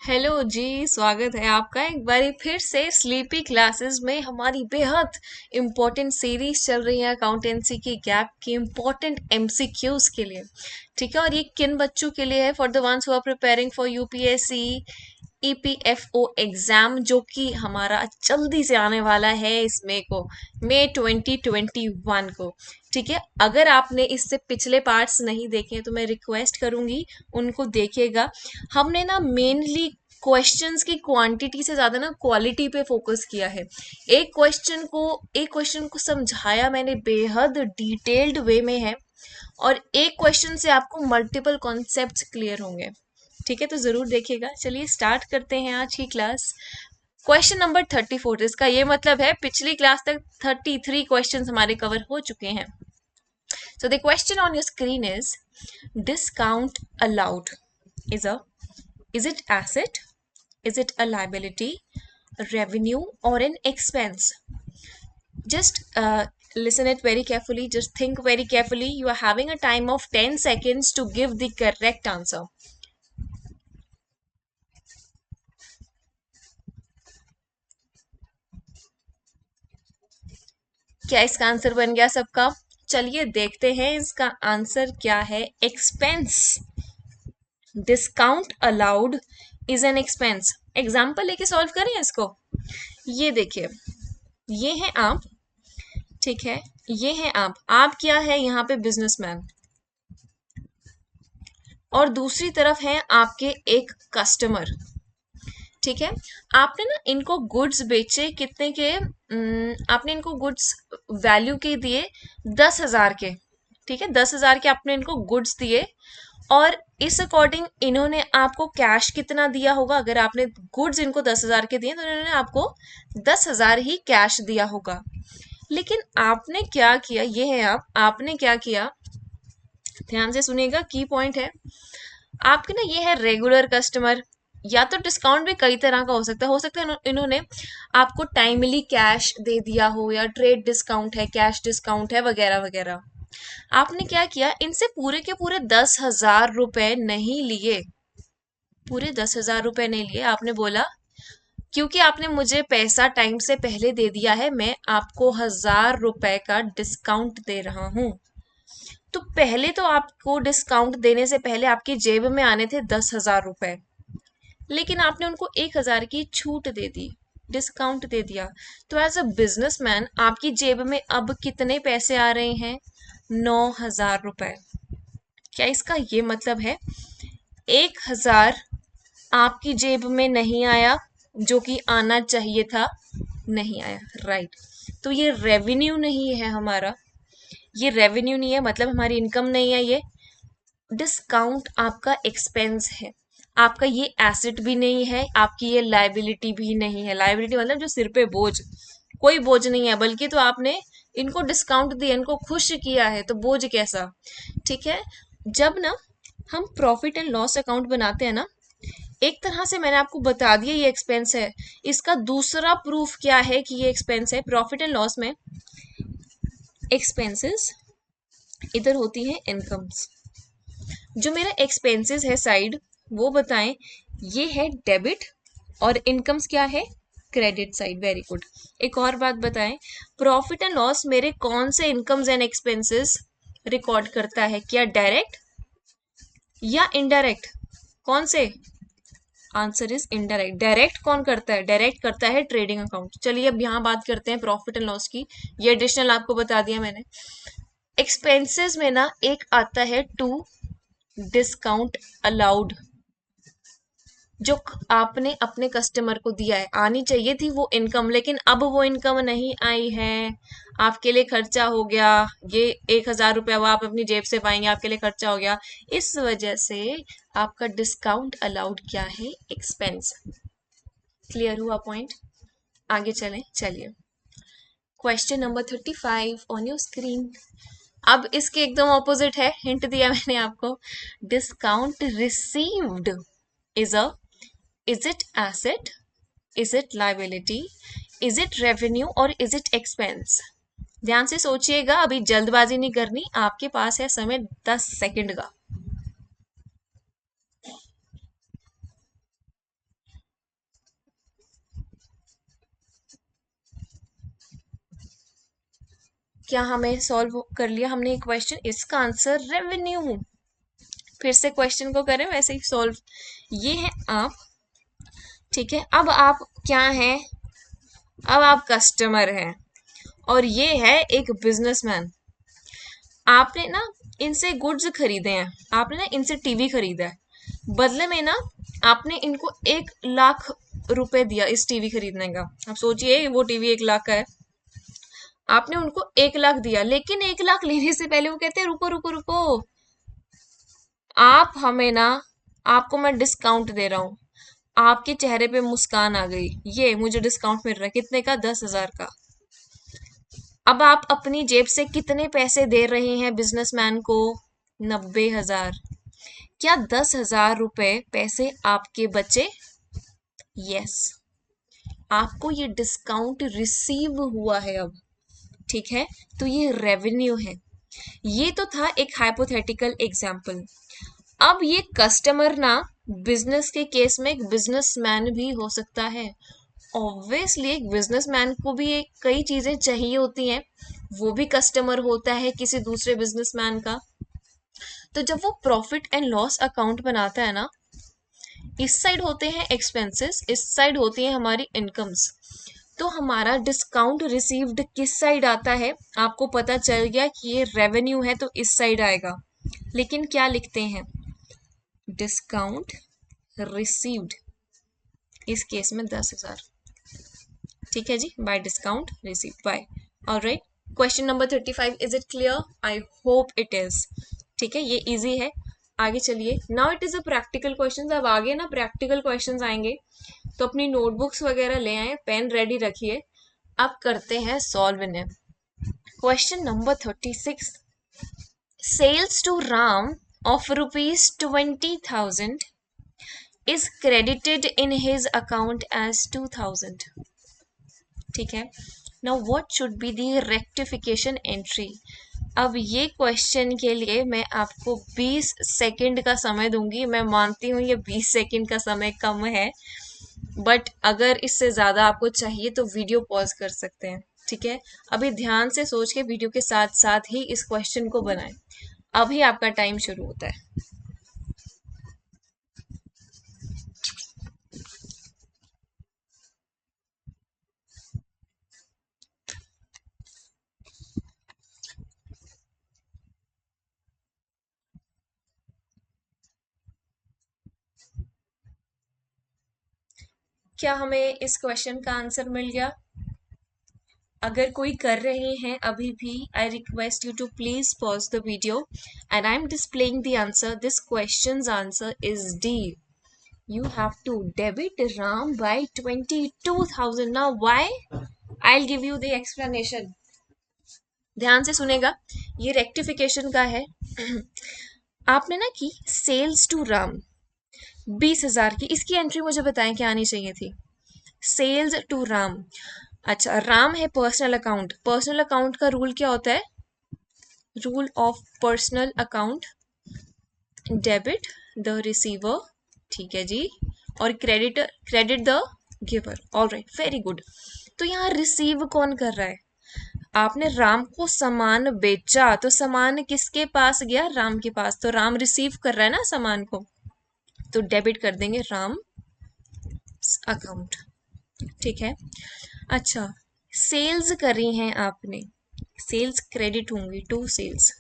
Hello जी, स्वागत है आपका एक बारी फिर से स्लीपी क्लासेस में। हमारी बेहद इम्पोर्टेंट सीरीज चल रही है अकाउंटेंसी की गैप की इम्पोर्टेंट एमसीक्यूज के लिए। ठीक है, और ये किन बच्चों के लिए है? For the ones who are preparing for UPSC EPFO exam, जो कि हमारा जल्दी से आने वाला है इस मई 2021 को। ठीक है, अगर आपने इससे पिछले पार्ट्स नहीं देखे हैं तो मैं रिक्वेस्ट करूंगी उनको देखिएगा। हमने ना मेनली क्वेश्चंस की क्वांटिटी से ज्यादा ना क्वालिटी पे फोकस किया है। एक क्वेश्चन को समझाया मैंने बेहद डिटेल्ड वे में है, और एक क्वेश्चन से आपको मल्टीपल कॉन्सेप्ट्स क्लियर होंगे। ठीक है, तो जरूर देखिएगा। चलिए स्टार्ट करते हैं आज की क्लास। क्वेश्चन नंबर 34, इसका ये मतलब है पिछली क्लास तक 33 क्वेश्चंस हमारे कवर हो चुके हैं। So the question on your screen is, discount allowed is a is it asset, is it a liability, a revenue, or an expense? Just listen it very carefully, just think very carefully. You are having a time of 10 seconds to give the correct answer. क्या इसका answer बन गया सबका? चलिए देखते हैं इसका answer क्या है। Expense. Discount allowed is an expense. Example लेके सॉल्व करें इसको। ये देखिए, ये है आप। ठीक है, ये है आप क्या है यहाँ पे? बिजनेसमैन। और दूसरी तरफ है आपके एक कस्टमर। ठीक है, आपने ना इनको गुड्स बेचे कितने के? आपने इनको गुड्स वैल्यू के दिए 10,000 के। ठीक है, 10,000 के आपने इनको गुड्स दिए, और इस अकॉर्डिंग इन्होंने आपको कैश कितना दिया होगा? अगर आपने गुड्स इनको 10,000 के दिए तो इन्होंने आपको 10,000 ही कैश दिया होगा। लेकिन आपने क्या किया? ये है आपने क्या किया? ध्यान से सुनिएगा, की पॉइंट है। आपके ना ये है रेगुलर कस्टमर। या तो डिस्काउंट भी कई तरह का हो सकता है इन्होंने आपको टाइमली कैश दे दिया हो, या ट्रेड डिस्काउंट है, कैश डिस्काउंट है, वगैरह वगैरह। आपने क्या किया? इनसे पूरे के पूरे 10,000 रुपए नहीं लिए। पूरे 10,000 रुपए नहीं लिए। आपने बोला क्योंकि आपने मुझे पैसा टाइम से पहले दे दिया है, मैं आपको 1,000 रुपए का डिस्काउंट दे रहा हूं। तो पहले तो आपको डिस्काउंट देने से पहले आपकी जेब में आने थे 10,000 रुपए, लेकिन आपने उनको 1,000 की छूट दे दी, डिस्काउंट दे दिया। तो एज अ बिजनेसमैन आपकी जेब में अब कितने पैसे आ रहे हैं? 9,000 रुपए। क्या इसका ये मतलब है 1,000 आपकी जेब में नहीं आया, जो कि आना चाहिए था? नहीं आया, राइट। तो ये रेवेन्यू नहीं है हमारा। ये रेवेन्यू नहीं है, मतलब हमारी इनकम नहीं है। ये डिस्काउंट आपका एक्सपेंस है। आपका ये एसेट भी नहीं है, आपकी ये लाइबिलिटी भी नहीं है। लाइबिलिटी मतलब जो सिर पे बोझ, कोई बोझ नहीं है, बल्कि तो आपने इनको डिस्काउंट दिया, इनको खुश किया है, तो बोझ कैसा? ठीक है, जब ना हम प्रॉफिट एंड लॉस अकाउंट बनाते हैं ना, एक तरह से मैंने आपको बता दिया ये एक्सपेंस है। इसका दूसरा प्रूफ क्या है कि ये एक्सपेंस है? प्रॉफिट एंड लॉस में एक्सपेंसेस, इधर होती है इनकम्स। जो मेरा एक्सपेंसेस है साइड, वो बताएं। ये है डेबिट, और इनकम्स क्या है? Credit side. Very good. एक और बात बताएं, प्रॉफिट एंड लॉस मेरे कौन से इनकम्स एंड एक्सपेंसेस रिकॉर्ड करता है? क्या डायरेक्ट या इनडायरेक्ट? कौन से? Answer is indirect. डायरेक्ट कौन करता है? डायरेक्ट करता है ट्रेडिंग अकाउंट। चलिए अब यहाँ बात करते हैं प्रॉफिट एंड लॉस की। ये एडिशनल आपको बता दिया मैंने। एक्सपेंसेस में ना एक आता है टू डिस्काउंट अलाउड, जो आपने अपने कस्टमर को दिया है। आनी चाहिए थी वो इनकम, लेकिन अब वो इनकम नहीं आई है। आपके लिए खर्चा हो गया। ये 1,000 रुपया वो आप अपनी जेब से पाएंगे, आपके लिए खर्चा हो गया। इस वजह से आपका डिस्काउंट अलाउड क्या है? एक्सपेंस। क्लियर हुआ पॉइंट? आगे चलें। चलिए, question number 35 on your screen. अब इसके एकदम ऑपोजिट है, हिंट दिया मैंने आपको। Discount received is a is it asset, is it liability, is it revenue, और इज इट एक्सपेंस? ध्यान से सोचिएगा, अभी जल्दबाजी नहीं करनी, आपके पास है समय 10 सेकंड का। क्या हमें सॉल्व कर लिया हमने ये क्वेश्चन? इसका आंसर रेवेन्यू। फिर से क्वेश्चन को करें वैसे ही सॉल्व। ये है आप, ठीक है। अब आप क्या हैं? अब आप कस्टमर हैं और ये है एक बिजनेसमैन। आपने ना इनसे गुड्स खरीदे हैं, आपने ना इनसे टीवी खरीदा है, बदले में ना आपने इनको 1 लाख रुपए दिया इस टीवी खरीदने का। आप सोचिए वो टीवी 1 लाख का है, आपने उनको 1 लाख दिया, लेकिन 1 लाख लेने से पहले वो कहते हैं रुको रुको रुको, आप हमें ना, आपको मैं डिस्काउंट दे रहा हूँ। आपके चेहरे पे मुस्कान आ गई, ये मुझे डिस्काउंट मिल रहा है कितने का? 10,000 का। अब आप अपनी जेब से कितने पैसे दे रहे हैं बिजनेसमैन को? 90,000। क्या 10,000 रुपए पैसे आपके बचे? यस, आपको ये डिस्काउंट रिसीव हुआ है अब, ठीक है। तो ये रेवेन्यू है। ये तो था एक हाइपोथेटिकल एग्जाम्पल। अब ये कस्टमर ना बिजनेस के केस में एक बिजनेसमैन भी हो सकता है। ऑब्वियसली एक बिजनेसमैन को भी एक कई चीजें चाहिए होती हैं, वो भी कस्टमर होता है किसी दूसरे बिजनेसमैन का। तो जब वो प्रॉफिट एंड लॉस अकाउंट बनाता है ना, इस साइड होते हैं एक्सपेंसेस, इस साइड होती हैं हमारी इनकम्स। तो हमारा डिस्काउंट रिसीव्ड किस साइड आता है? आपको पता चल गया कि ये रेवेन्यू है तो इस साइड आएगा। लेकिन क्या लिखते हैं? डिस्काउंट रिसीव्ड, इस केस में 10,000, ठीक है जी, by discount received by. Alright, question number 35, is it clear? I hope it is. ठीक है, ये इजी है। आगे चलिए, now it is a practical question. अब आगे ना प्रैक्टिकल क्वेश्चन आएंगे, तो अपनी नोटबुक्स वगैरह ले आए, पेन रेडी रखिए। अब करते हैं सॉल्व इन्हें। Question number 36, sales to Ram of rupees 20,000 is credited in his account as 2,000, ठीक है। Now what should be the rectification entry? अब ये क्वेश्चन के लिए मैं आपको 20 सेकंड का समय दूंगी। मैं मानती हूँ ये 20 सेकंड का समय कम है, बट अगर इससे ज़्यादा आपको चाहिए तो वीडियो पॉज कर सकते हैं, ठीक है। अभी ध्यान से सोच के वीडियो के साथ साथ ही इस क्वेश्चन को बनाएं। अभी आपका टाइम शुरू होता है। क्या हमें इस क्वेश्चन का आंसर मिल गया? अगर कोई कर रहे हैं अभी भी, I request you to please pause the video and I am displaying the answer. This questions answer is D. You have to debit Ram by 22,000. Now why? I'll give you the explanation. ध्यान से सुनेगा, ये rectification का है। आपने ना की sales to Ram 20,000 की, इसकी एंट्री मुझे बताएं क्या आनी चाहिए थी? Sales to Ram. अच्छा, राम है पर्सनल अकाउंट। पर्सनल अकाउंट का रूल क्या होता है? Rule of personal account, debit the receiver, ठीक है जी, और credit the giver. Alright, very good. तो यहाँ रिसीव कौन कर रहा है? आपने राम को सामान बेचा, तो सामान किसके पास गया? राम के पास। तो राम रिसीव कर रहा है ना सामान को, तो डेबिट कर देंगे राम अकाउंट, ठीक है। अच्छा, सेल्स करी हैं आपने, सेल्स क्रेडिट होंगी टू सेल्स,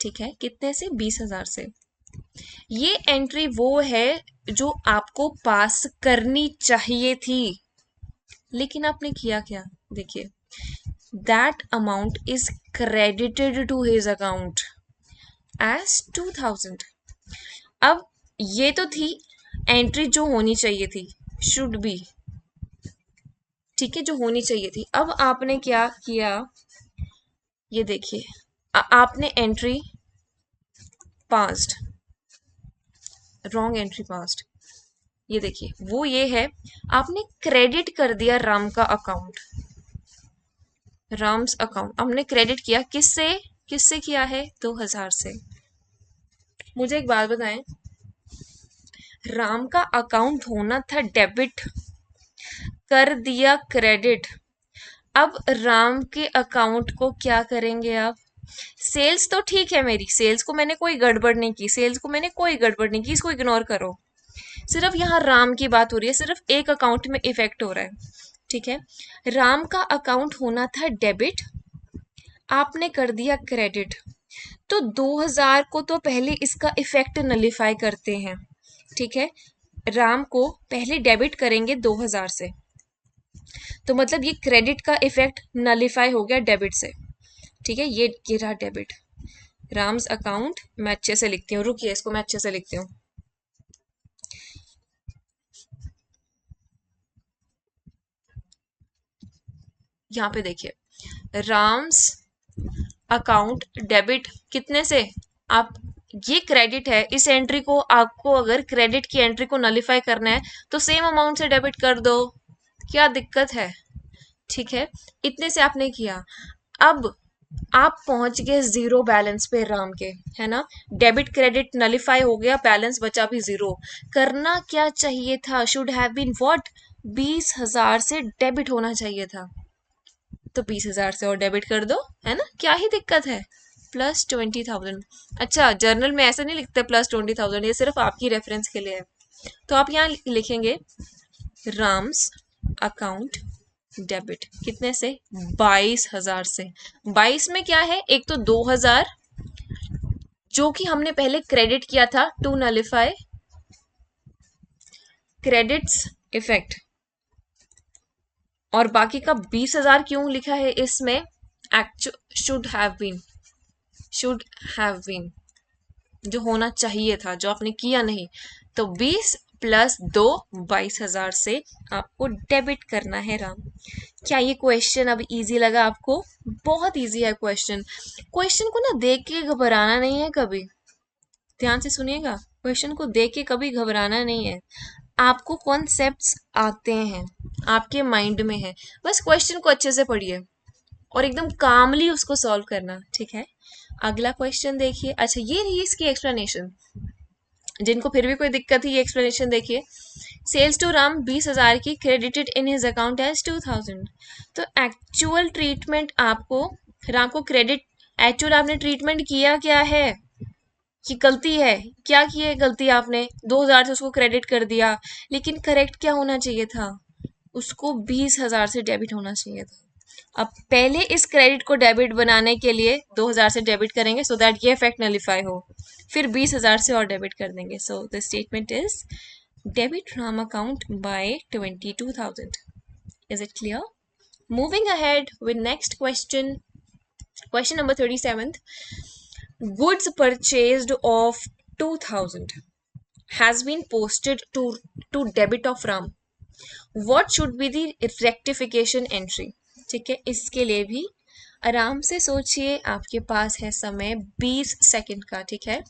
ठीक है। कितने से? 20,000 से। ये एंट्री वो है जो आपको पास करनी चाहिए थी, लेकिन आपने किया क्या? देखिए, that amount is credited to his account as 2,000। अब ये तो थी एंट्री जो होनी चाहिए थी, शुड बी, ठीक है, जो होनी चाहिए थी। अब आपने क्या किया? ये देखिए, आपने entry passed, wrong entry passed. ये देखिए, वो ये है, आपने क्रेडिट कर दिया राम का अकाउंट, राम्स अकाउंट हमने क्रेडिट किया। किससे? किससे किया है? 2,000 से। मुझे एक बात बताएं, राम का अकाउंट होना था डेबिट, कर दिया क्रेडिट। अब राम के अकाउंट को क्या करेंगे आप? सेल्स तो ठीक है, मेरी सेल्स को मैंने कोई गड़बड़ नहीं की, सेल्स को मैंने कोई गड़बड़ नहीं की, इसको इग्नोर करो। सिर्फ यहाँ राम की बात हो रही है, सिर्फ एक अकाउंट में इफेक्ट हो रहा है। ठीक है, राम का अकाउंट होना था डेबिट, आपने कर दिया क्रेडिट। तो 2000 को तो पहले इसका इफेक्ट नलिफाई करते हैं। ठीक है, राम को पहले डेबिट करेंगे 2000 से, तो मतलब ये क्रेडिट का इफेक्ट नलिफाई हो गया डेबिट से। ठीक है, ये रहा डेबिट, राम्स अकाउंट। मैं अच्छे से लिखती हूँ, रुकिए इसको मैं अच्छे से लिखती हूँ। यहाँ पे देखिए, राम्स अकाउंट डेबिट कितने से, आप ये क्रेडिट है, इस एंट्री को आपको अगर क्रेडिट की एंट्री को नलिफाई करना है तो सेम अमाउंट से डेबिट कर दो, क्या दिक्कत है? ठीक है, इतने से आपने किया। अब आप पहुंच गए जीरो बैलेंस पे राम के, है ना? डेबिट क्रेडिट नलिफाई हो गया, बैलेंस बचा भी जीरो। करना क्या चाहिए था? Should have been what? 20,000 से डेबिट होना चाहिए था, तो 20,000 से और डेबिट कर दो, है ना? क्या ही दिक्कत है? +20,000। अच्छा, जर्नल में ऐसा नहीं लिखते +20,000, ये सिर्फ आपकी रेफरेंस के लिए है। तो आप यहाँ लिखेंगे राम्स अकाउंट डेबिट कितने से? 22,000 से। 22 में क्या है? एक तो 2,000 जो कि हमने पहले क्रेडिट किया था टू नलिफाई क्रेडिट्स इफेक्ट, और बाकी का 20,000 क्यों लिखा है इसमें? Should have been, should have been, जो होना चाहिए था, जो आपने किया नहीं। तो 20 + 2 22,000 से आपको डेबिट करना है राम। क्या ये क्वेश्चन अब इजी लगा आपको? बहुत इजी है क्वेश्चन। क्वेश्चन को ना देख के घबराना नहीं है कभी, ध्यान से सुनिएगा, क्वेश्चन को देख के कभी घबराना नहीं है। आपको कॉन्सेप्ट्स आते हैं, आपके माइंड में है, बस क्वेश्चन को अच्छे से पढ़िए और एकदम कामली उसको सॉल्व करना। ठीक है, अगला क्वेश्चन देखिए। अच्छा, ये रही इसकी एक्सप्लेनेशन। जिनको फिर भी कोई दिक्कत है, ये एक्सप्लेनेशन देखिए। सेल्स टू राम 20,000 की, credited in his account as 2,000। तो एक्चुअल ट्रीटमेंट आपको, राम को क्रेडिट, एक्चुअल आपने ट्रीटमेंट किया क्या है कि गलती है? क्या की है गलती? आपने 2,000 से उसको क्रेडिट कर दिया, लेकिन करेक्ट क्या होना चाहिए था? उसको 20,000 से डेबिट होना चाहिए था। अब पहले इस क्रेडिट को डेबिट बनाने के लिए 2,000 से डेबिट करेंगे सो दैट ये इफेक्ट नलिफाई हो, फिर 20,000 से और डेबिट कर देंगे। So the statement is debit Ram account by 22,000। Is it clear? Moving ahead with next question, question number 37। Goods purchased of 2,000 has been posted to debit of RAM. What should be the rectification entry? ठीक है, इसके लिए भी आराम से सोचिए, आपके पास है समय 20 सेकंड का। ठीक है,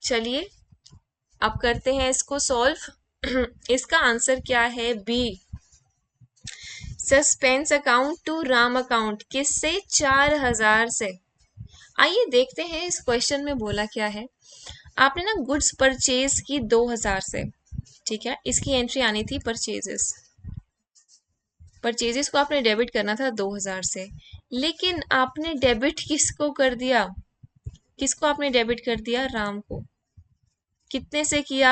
चलिए अब करते हैं इसको सॉल्व। इसका आंसर क्या है? B, suspense account to Ram account. किससे? 4,000 से। आइए देखते हैं इस क्वेश्चन में बोला क्या है। आपने ना गुड्स परचेज की 2,000 से, ठीक है, इसकी एंट्री आनी थी परचेजेस, परचेजेस को आपने डेबिट करना था 2,000 से, लेकिन आपने डेबिट किसको कर दिया? किसको आपने डेबिट कर दिया? राम को। कितने से किया?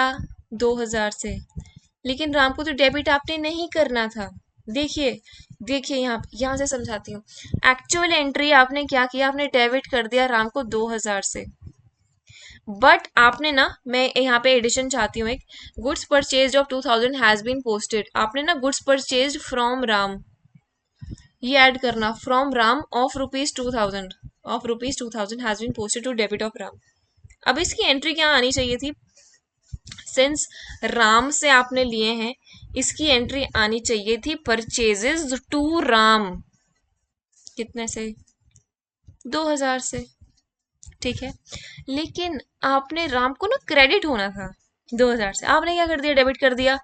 2,000 से। लेकिन राम को तो डेबिट आपने नहीं करना था। देखिए देखिए, यहाँ से समझाती हूँ। एक्चुअल एंट्री आपने क्या किया? आपने डेबिट कर दिया राम को 2,000 से, बट आपने ना, मैं यहाँ पे एडिशन चाहती हूँ एक, goods purchase of 2,000 has been posted. आपने ना गुड्स परचेज फ्रॉम राम, ये ऐड करना, from Ram of ₹2,000, of ₹2,000 has been posted to debit of Ram. अब इसकी एंट्री क्या आनी चाहिए थी? सिंस राम से आपने लिए हैं, इसकी एंट्री आनी चाहिए थी परचेजेस टू राम। कितने से? 2,000 से। ठीक है, लेकिन आपने राम को ना क्रेडिट होना था 2,000 से, आपने क्या कर दिया? डेबिट कर दिया।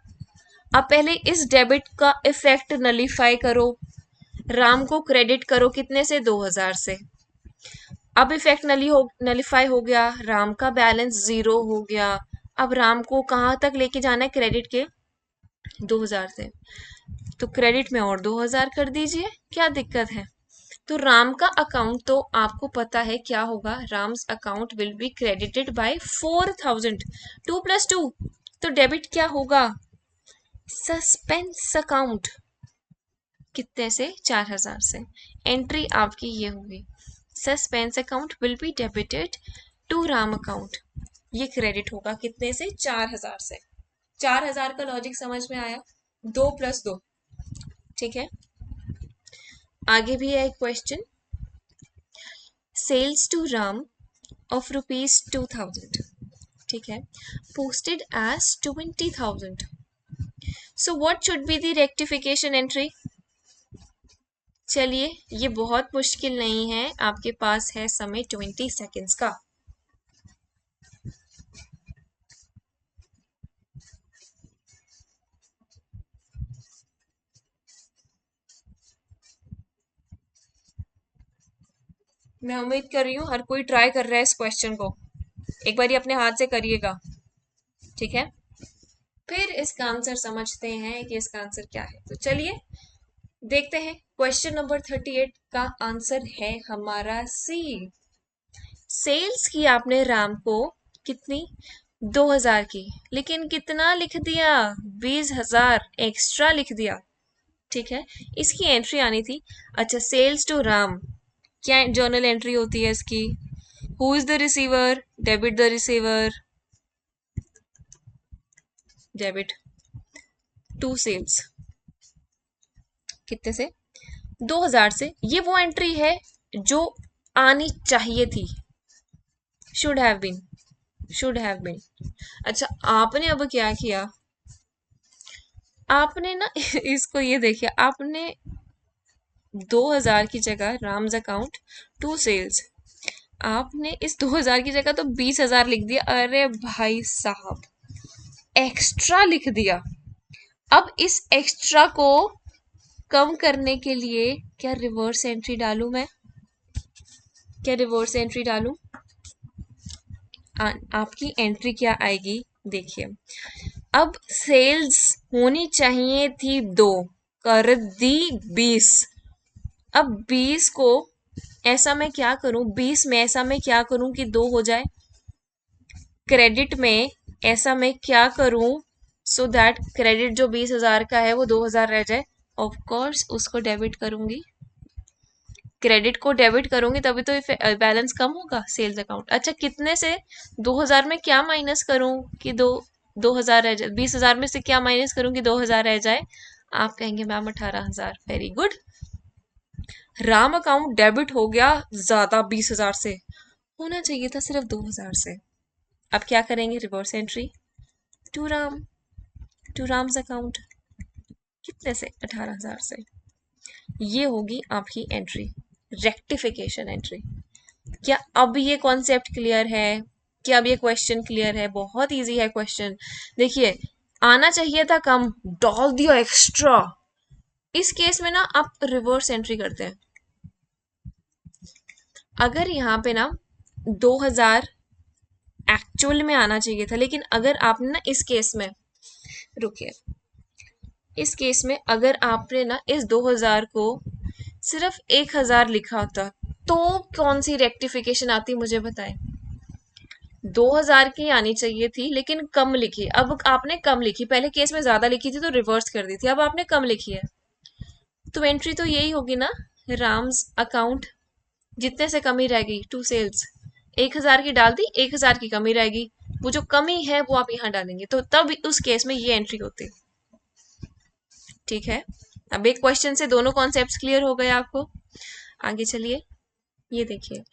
अब पहले इस डेबिट का इफेक्ट नलीफाई करो, राम को क्रेडिट करो कितने से, 2000 से। अब इफेक्ट नलीफाई हो गया, राम का बैलेंस जीरो हो गया। अब राम को कहाँ तक लेके जाना है क्रेडिट के, 2000 से। तो क्रेडिट में और 2000 कर दीजिए, क्या दिक्कत है। तो राम का अकाउंट तो आपको पता है क्या होगा, Ram's account will be credited bye 4000। 2 + 2, तो डेबिट क्या होगा, सस्पेंस अकाउंट, कितने से, 4000 से। एंट्री आपकी ये होगी, suspense account will be debited to Ram account. ये क्रेडिट होगा कितने से, 4000 से। 4000 का लॉजिक समझ में आया, 2 + 2, ठीक है। आगे भी है एक question, sales to Ram of ₹2000, ठीक है, posted as 20,000. So what should be the rectification entry? चलिए, ये बहुत मुश्किल नहीं है, आपके पास है समय 20 सेकेंड्स का। मैं उम्मीद कर रही हूँ हर कोई ट्राई कर रहा है इस क्वेश्चन को, एक बार अपने हाथ से करिएगा, ठीक है। फिर इसका आंसर समझते हैं कि इसका आंसर क्या है। तो चलिए देखते हैं, क्वेश्चन नंबर 38 का आंसर है हमारा सी। सेल्स की आपने राम को कितनी, 2000 की, लेकिन कितना लिख दिया, 20,000 एक्स्ट्रा लिख दिया, ठीक है। इसकी एंट्री आनी थी, अच्छा, सेल्स टू राम, क्या जर्नल एंट्री होती है इसकी, who is the receiver, debit the receiver, debit to sales, कितने से, 2000 से। ये वो एंट्री है जो आनी चाहिए थी, should have been, should have been. अच्छा, आपने अब क्या किया, आपने ना इसको ये देखिए, आपने 2000 की जगह राम्स अकाउंट टू सेल्स, आपने इस 2000 की जगह तो 20,000 लिख दिया। अरे भाई साहब, एक्स्ट्रा लिख दिया। अब इस एक्स्ट्रा को कम करने के लिए क्या रिवर्स एंट्री डालूं मैं, क्या रिवर्स एंट्री डालूं, आपकी एंट्री क्या आएगी, देखिए। अब सेल्स होनी चाहिए थी 2, कर दी 20। अब 20 को ऐसा मैं क्या करूं, 20 में ऐसा मैं क्या करूं कि 2 हो जाए, क्रेडिट में ऐसा मैं क्या करूं सो दैट क्रेडिट जो 20,000 का है वो 2000 रह जाए। ऑफ कोर्स उसको डेबिट करूंगी, क्रेडिट को डेबिट करूंगी तभी तो बैलेंस कम होगा, सेल्स अकाउंट। अच्छा, कितने से, 2000 में क्या माइनस करूं कि 2000 रह जाए, 20,000 में से क्या माइनस करूं कि 2000 रह जाए, आप कहेंगे ma'am 18,000। Very good, Ram account debit हो गया ज्यादा, 20,000 से, होना चाहिए था सिर्फ 2000 से। अब क्या करेंगे, reverse entry to Ram, to Ram's account, कितने से, 18,000 से। ये होगी आपकी एंट्री, रेक्टिफिकेशन एंट्री। क्या अब ये कॉन्सेप्ट क्लियर है, क्या अब ये क्वेश्चन क्लियर है, बहुत इजी है क्वेश्चन। देखिए, आना चाहिए था कम, डाल दिया एक्स्ट्रा। इस केस में ना आप रिवर्स एंट्री करते हैं, अगर यहाँ पे ना 2000 एक्चुअल में आना चाहिए था, लेकिन अगर आपने ना इस केस में, रुकिए, इस केस में अगर आपने ना इस 2000 को सिर्फ 1000 लिखा होता तो कौन सी रेक्टिफिकेशन आती, मुझे बताएं। 2000 की आनी चाहिए थी लेकिन कम लिखी, अब आपने कम लिखी, पहले केस में ज्यादा लिखी थी तो रिवर्स कर दी थी, अब आपने कम लिखी है, तो एंट्री तो यही होगी ना, राम्स अकाउंट, जितने से कमी रह गई टू सेल्स, 1000 की डाल दी, 1000 की कमी रहेगी, वो जो कमी है वो आप यहाँ डालेंगे, तो तब उस केस में ये एंट्री होती, ठीक है। अब एक क्वेश्चन से दोनों कॉन्सेप्ट्स क्लियर हो गए आपको, आगे चलिए। ये देखिए,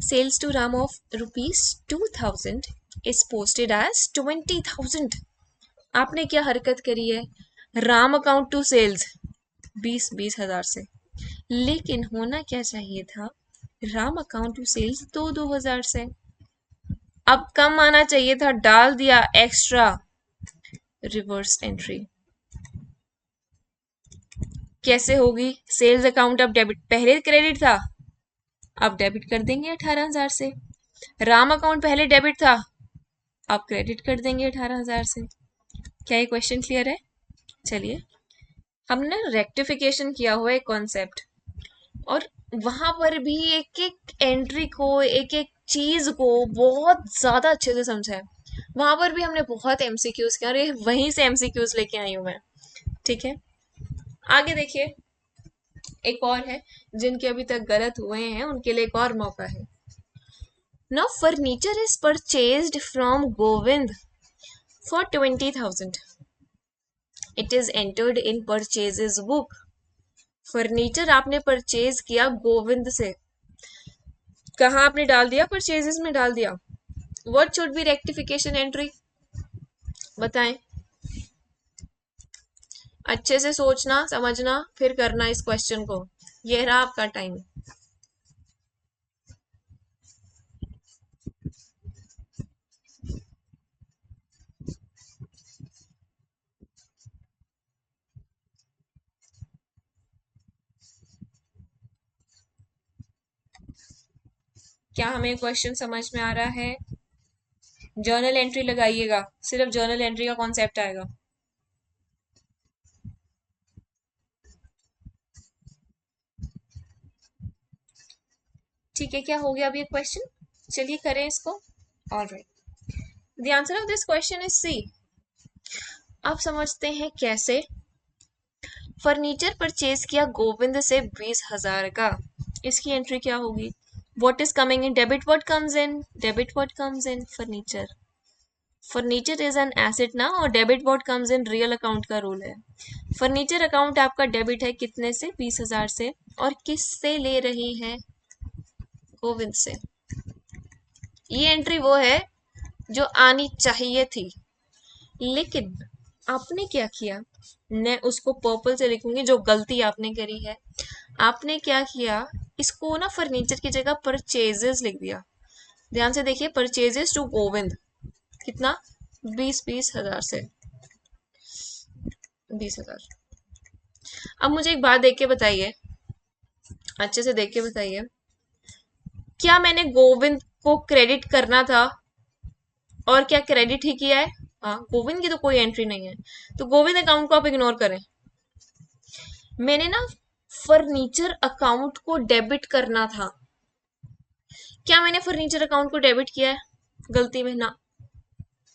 sales to Ram of ₹2000 is posted as 20,000। आपने क्या हरकत करी है, राम अकाउंट टू सेल्स 20,000 से, लेकिन होना क्या चाहिए था, राम अकाउंट टू सेल्स 2,000 से। अब कम आना चाहिए था, डाल दिया एक्स्ट्रा, रिवर्स एंट्री, कैसे होगी? सेल्स अकाउंट अब डेबिट, पहले क्रेडिट था, अब डेबिट कर देंगे 18,000 से। राम अकाउंट पहले डेबिट था, अब क्रेडिट कर देंगे 18,000 से। क्या ये क्वेश्चन क्लियर है? चलिए, हमने रेक्टिफिकेशन किया हुआ है कॉन्सेप्ट, और वहां पर भी एक एक एंट्री को, एक एक चीज को बहुत ज्यादा अच्छे से समझा है। वहां पर भी हमने बहुत एमसीक्यूज किया, और ये वहीं से एमसीक्यूज लेके आई हूं मैं। ठीक है, आगे देखिए, एक और है, जिनके अभी तक गलत हुए हैं उनके लिए एक और मौका है। Now furniture is purchased from Govind for 20,000. It is entered in purchases book. Furniture आपने परचेज किया गोविंद से, कहाँ आपने डाल दिया? परचेजेस में डाल दिया। What should be rectification entry? बताएं। अच्छे से सोचना, समझना, फिर करना इस क्वेश्चन को। ये रहा आपका टाइम। क्या हमें क्वेश्चन समझ में आ रहा है? जर्नल एंट्री लगाइएगा, सिर्फ जर्नल एंट्री का कॉन्सेप्ट आएगा। ठीक है, क्या हो गया अभी ये क्वेश्चन? चलिए करें इसको। Alright, the answer of this question is C. आप समझते हैं कैसे? फर्नीचर परचेज किया गोविंद से 20,000 का, इसकी एंट्री क्या होगी? What is coming in debit, what comes in debit, what comes in furniture. Furniture is an asset ना, और debit what comes in real account का रूल है। फर्नीचर अकाउंट आपका डेबिट है, कितने से? 20,000 से। और किस से ले रही है? गोविंद से। ये एंट्री वो है जो आनी चाहिए थी, लेकिन आपने क्या किया? मैं उसको पर्पल से लिखूंगी, जो गलती आपने करी है। आपने क्या किया? इसको ना फर्नीचर की जगह परचेजेस लिख दिया। ध्यान से देखिए, परचेजेस टू गोविंद, कितना? 20,000 से 20,000। अब मुझे एक बात देख के बताइए, अच्छे से देख के बताइए, क्या मैंने गोविंद को क्रेडिट करना था, और क्या क्रेडिट ही किया है? हाँ, गोविंद की तो कोई एंट्री नहीं है, तो गोविंद अकाउंट को आप इग्नोर करें। मैंने ना फर्नीचर अकाउंट को डेबिट करना था, क्या मैंने फर्नीचर अकाउंट को डेबिट किया है गलती में? ना।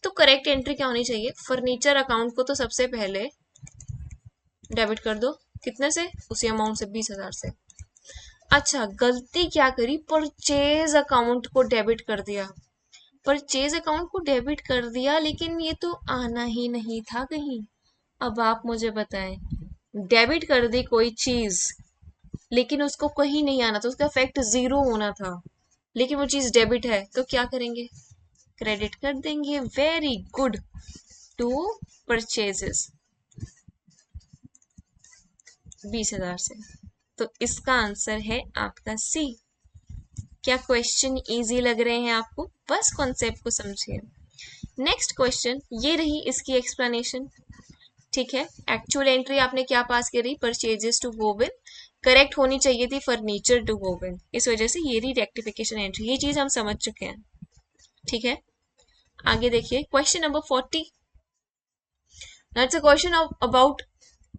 तो करेक्ट एंट्री क्या होनी चाहिए? फर्नीचर अकाउंट को तो सबसे पहले डेबिट कर दो, कितने से? उसी अमाउंट से, 20,000 से। अच्छा, गलती क्या करी? परचेज अकाउंट को डेबिट कर दिया। परचेज अकाउंट को डेबिट कर दिया, लेकिन ये तो आना ही नहीं था कहीं। अब आप मुझे बताएं, डेबिट कर दी कोई चीज, लेकिन उसको कहीं नहीं आना था, उसका इफेक्ट 0 होना था, लेकिन वो चीज डेबिट है, तो क्या करेंगे? क्रेडिट कर देंगे। Very good. टू परचेजेस 20,000 से, तो इसका आंसर है आपका सी। क्या क्वेश्चन इजी लग रहे हैं आपको? बस कॉन्सेप्ट को समझिए। नेक्स्ट क्वेश्चन, ये रही इसकी एक्सप्लेनेशन। ठीक है, एक्चुअल एंट्री आपने क्या पास करी? Purchases to Govind. करेक्ट होनी चाहिए थी फर्नीचर टू गोविंद, इस वजह से ये रही रेक्टिफिकेशन एंट्री। ये चीज हम समझ चुके हैं। ठीक है, आगे देखिए, question number 40। That's a question about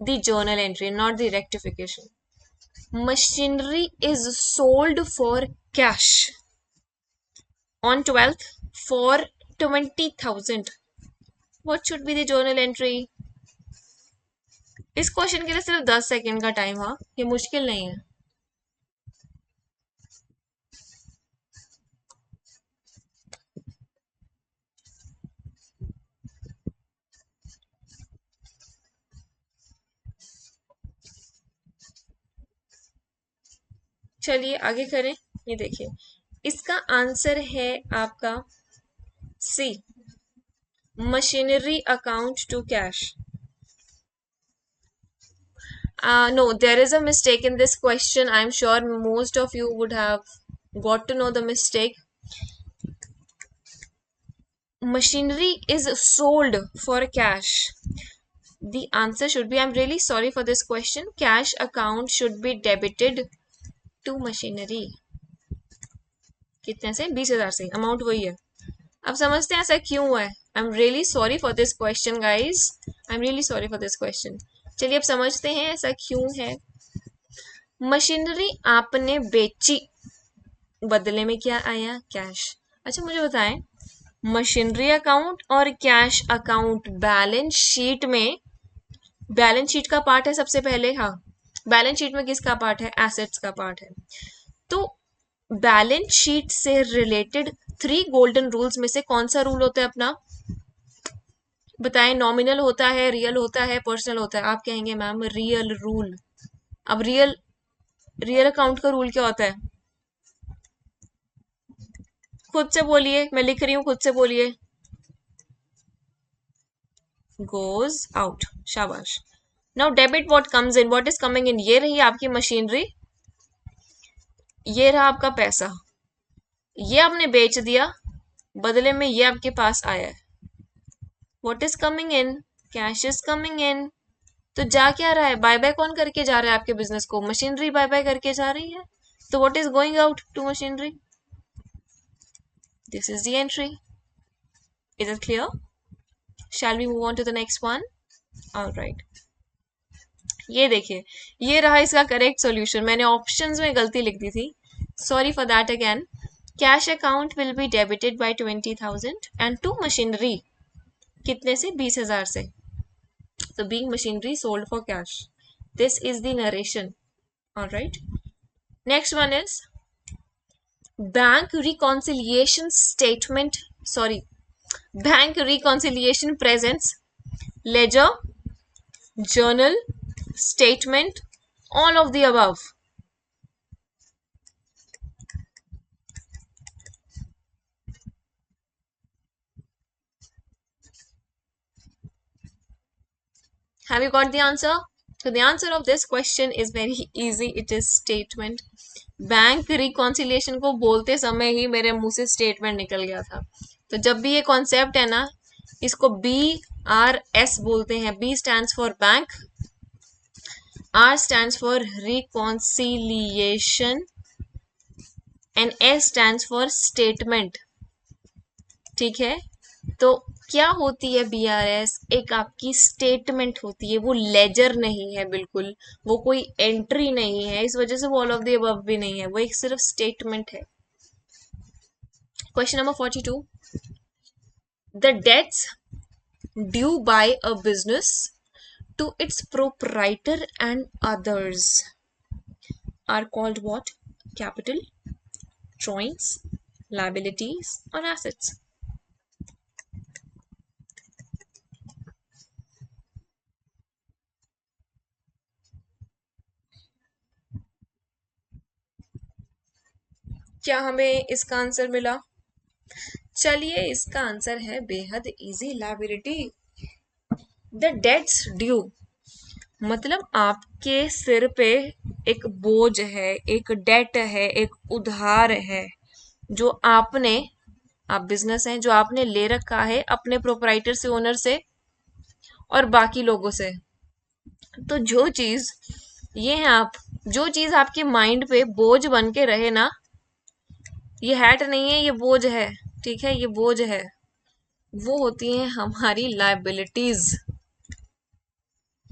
the journal entry, not the rectification. Machinery is sold for cash on 12th for 20,000. What should be the journal entry? इस क्वेश्चन के लिए सिर्फ 10 सेकेंड का टाइम। हाँ, ये मुश्किल नहीं है। चलिए आगे करें। ये देखिए, इसका आंसर है आपका C, machinery account to cash. No, there is a mistake in this question. I'm sure most of you would have got to know the mistake. Machinery is sold for cash. The answer should be, I'm really sorry for this question, cash account should be debited to machinery. कितने से? 20,000 से, amount वही है। अब समझते हैं ऐसा क्यों हुआ है। I am really sorry for this question guys, I am really sorry for this question. चलिए अब समझते हैं ऐसा क्यों है। मशीनरी आपने बेची, बदले में क्या आया? कैश। अच्छा मुझे बताएं, मशीनरी अकाउंट और कैश अकाउंट बैलेंस शीट में, बैलेंस शीट का पार्ट है सबसे पहले। हाँ, बैलेंस शीट में किसका पार्ट है? एसेट्स का पार्ट है। तो बैलेंस शीट से रिलेटेड 3 गोल्डन रूल्स में से कौन सा रूल होता है अपना? बताएं। नॉमिनल होता है, रियल होता है, पर्सनल होता है? आप कहेंगे मैम रियल रूल। अब रियल, रियल अकाउंट का रूल क्या होता है? खुद से बोलिए, मैं लिख रही हूं, खुद से बोलिए। गोज आउट, शाबाश। Now debit what comes in, what is coming in? ये रही आपकी मशीनरी, ये रहा आपका पैसा, ये आपने बेच दिया, बदले में ये आपके पास आया है। What is coming in? Cash is coming in. तो जा क्या रहा है? बाय बाय कौन करके जा रहा है आपके बिजनेस को? मशीनरी बाय बाय करके जा रही है। तो what is going out to machinery? This is the entry. Is it clear? Shall we move on to the next one? Alright, ये देखिए, ये रहा इसका करेक्ट सॉल्यूशन। मैंने ऑप्शंस में गलती लिख दी थी, sorry for that again. Cash account will be debited by 20,000 and to machinery, कितने से? 20,000 से। So being machinery sold for cash. This is the narration. All right. Next one is bank reconciliation statement. Sorry, bank reconciliation presents ledger, journal, statement, all of the above. Have you got the answer? So the answer of this question is very easy. It is statement. Bank reconciliation को बोलते समय ही मेरे मुंह से statement निकल गया था। तो जब भी ये कॉन्सेप्ट है ना, इसको BRS बोलते हैं। B stands for bank, R stands for reconciliation and S stands for statement। ठीक है, तो क्या होती है BRS? एक आपकी स्टेटमेंट होती है, वो लेजर नहीं है बिल्कुल, वो कोई एंट्री नहीं है, इस वजह से वो ऑल ऑफ द अबव भी नहीं है, वो एक सिर्फ स्टेटमेंट है। Question number 42, the debts due by a business to its proprietor and others are called what? Capital, drawings, liabilities or assets? क्या हमें इसका आंसर मिला? चलिए इसका आंसर है बेहद easy, liability. The debts due मतलब आपके सिर पे एक बोझ है, एक डेट है, एक उधार है, जो आपने, आप बिजनेस हैं, जो आपने ले रखा है अपने प्रोपराइटर से, ओनर से और बाकी लोगों से। तो जो चीज, ये है आप, जो चीज आपके माइंड पे बोझ बन के रहे ना, ये हैट नहीं है, ये बोझ है। ठीक है, ये बोझ है, वो होती है हमारी लायबिलिटीज।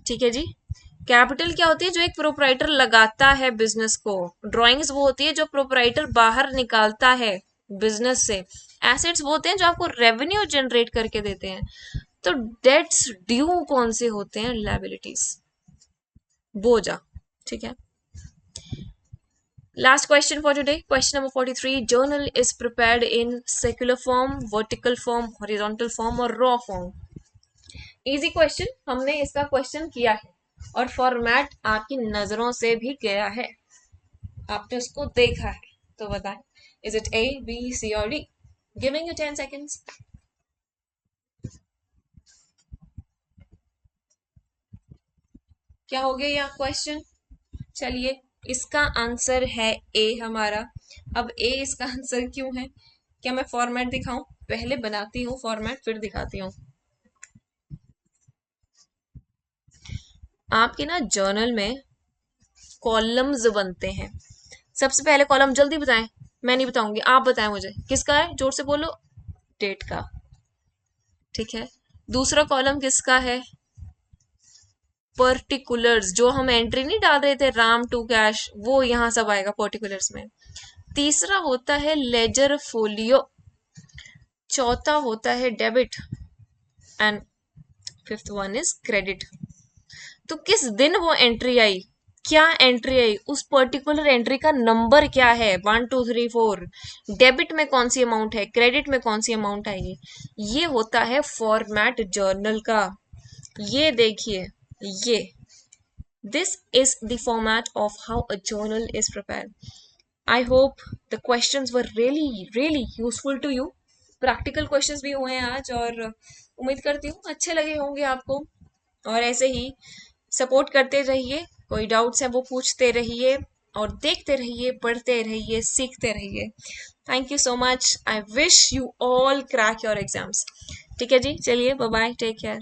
ठीक है जी। कैपिटल क्या होती है? जो एक प्रोपराइटर लगाता है बिजनेस को। ड्राइंग्स वो होती है जो प्रोपराइटर बाहर निकालता है बिजनेस से। एसेट्स वो होते हैं जो आपको रेवेन्यू जनरेट करके देते हैं। तो डेट्स ड्यू कौन से होते हैं? लायबिलिटीज, बोझा। ठीक है, last question for today, question number 43, journal is prepared in secular form, vertical form, horizontal form और raw form? इजी क्वेश्चन, हमने इसका क्वेश्चन किया है और फॉर्मेट आपकी नजरों से भी गया है, आपने उसको देखा है। तो बताएं, is it A, B, C और D? Giving you 10 seconds. क्या हो गया यहाँ क्वेश्चन? चलिए, इसका आंसर है A हमारा। अब A इसका आंसर क्यों है? क्या मैं फॉर्मेट दिखाऊं? पहले बनाती हूँ फॉर्मेट, फिर दिखाती हूँ। आपके ना जर्नल में कॉलम्स बनते हैं। सबसे पहले कॉलम जल्दी बताएं, मैं नहीं बताऊंगी, आप बताएं मुझे किसका है, जोर से बोलो। डेट का। ठीक है। दूसरा कॉलम किसका है? पर्टिकुलर्स, जो हम एंट्री नहीं डाल रहे थे राम टू कैश, वो यहां सब आएगा पर्टिकुलर्स में। तीसरा होता है लेजर फोलियो। चौथा होता है debit. And fifth one is credit. तो किस दिन वो एंट्री आई, क्या एंट्री आई, उस पर्टिकुलर एंट्री का नंबर क्या है, 1 2 3 4, डेबिट में कौन सी अमाउंट है, क्रेडिट में कौन सी अमाउंट आएगी, ये होता है फॉर्मेट जर्नल का। ये देखिए, ये this is the format of how a journal is prepare. I hope the questions were really really useful to you. Practical questions भी हुए हैं आज, और उम्मीद करती हूँ अच्छे लगे होंगे आपको। और ऐसे ही सपोर्ट करते रहिए, कोई डाउट्स है वो पूछते रहिए, और देखते रहिए, पढ़ते रहिए, सीखते रहिए। Thank you so much. I wish you all crack your exams. ठीक है जी, चलिए, बाय बाय, टेक केयर।